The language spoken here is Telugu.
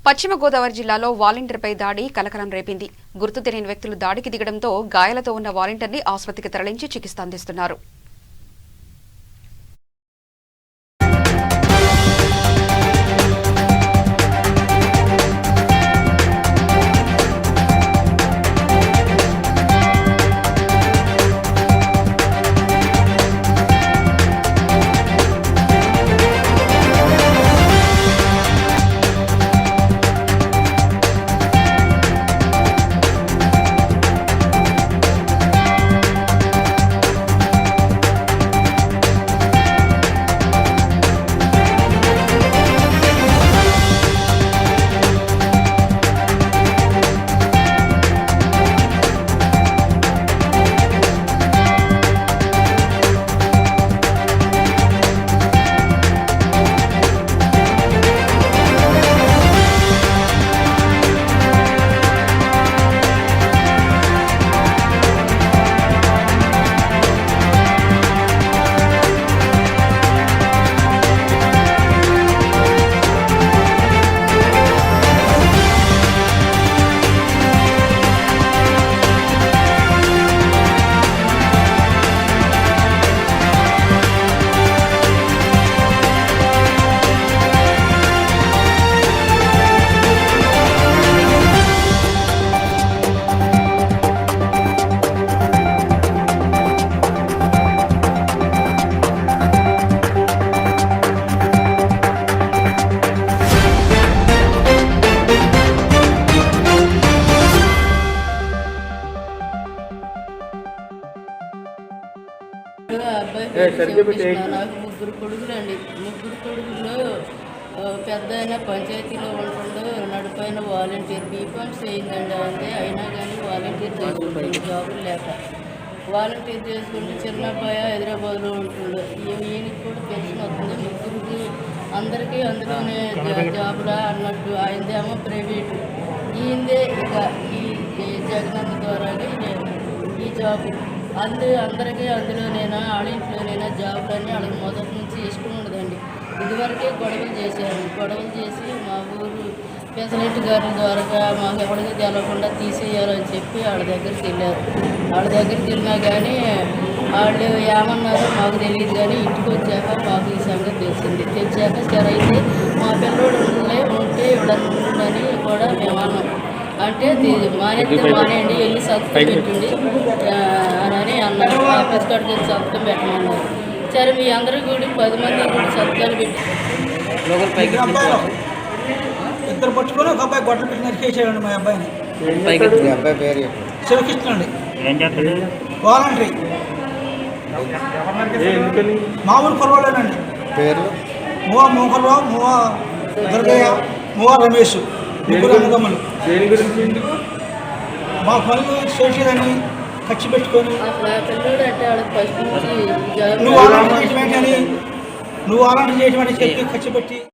పశ్చిమ గోదావరి జిల్లాలో వాలంటీర్పై దాడి కలకలం రేపింది. గుర్తు తెలియని వ్యక్తులు దాడికి దిగడంతో గాయాలతో ఉన్న వాలంటీర్ని ఆసుపత్రికి తరలించి చికిత్స అందిస్తున్నారు. నాకు ముగ్గురు కొడుకులండి. ముగ్గురు కొడుకులు పెద్ద అయినా పంచాయతీలో ఉంటుండో నడిపోయిన వాలంటీర్ బీఫామ్స్ అయిందండి. అంతే అయినా కానీ వాలంటీర్ చేసుకుంటుంది జాబులు లేక. వాలంటీర్ చేసుకుంటే చిన్నబ్బాయి హైదరాబాద్లో ఉంటుండే. ఈయనకి కూడా పెన్షన్ వస్తుంది. ముగ్గురికి అందరికీ అందులోనే జాబులా అన్నట్టు. ఆయనదేమో ప్రైవేటు, ఈయనదే ఇక ఈ జగనన్న ద్వారా ఈ జాబు అందరికీ అందులోనైనా ఆడింట్లోనైనా జాబులని వాళ్ళకి మొదటి నుంచి ఇష్టం ఉండదండి. ఇదివరకే గొడవలు చేసి మా ఊరు ప్రెసిడెంట్ గారి ద్వారా మాకు ఎవరికి తెలవకుండా తీసేయాలని చెప్పి వాళ్ళ దగ్గరికి వెళ్ళారు. వాళ్ళ దగ్గరికి వెళ్ళినా కానీ వాళ్ళు ఏమన్నారో మాకు తెలియదు. కానీ ఇంటికి వచ్చాక మాకు ఈ సంగతి తెలిసింది. తెచ్చాక సరే అయితే మా పిల్లోడు ఉంటే ఇవ్వడని కూడా మేము అన్నాం. అంటే మానేయండి, వెళ్ళి సంతకం పెట్టండి అని అన్నారు. ఆఫీస్ కాడికి వెళ్ళి సంతకం పెట్టమన్నారు. సరే మీ అందరూ కూడా 10 మంది కూడా సంతకాలు పెట్టి ఇద్దరు పట్టుకొని ఒక అబ్బాయి గొడ్డలు పెట్టి నరికేసాడండి. మా అబ్బాయిని శివకృష్ణ అండి, వాలంటరీ మా ఊరు కుర్రోళ్ళేనండి. పేరు మూవ మోహన్రావు, మూవ దుర్గయ్య, మూవ రమేష్, ముగ్గురు అన్నదమ్ములు. మా పనులు చేసేదని ఖర్చు పెట్టుకొని నువ్వు వాలంటీర్ చేయటమని చెప్పి ఖర్చు పెట్టి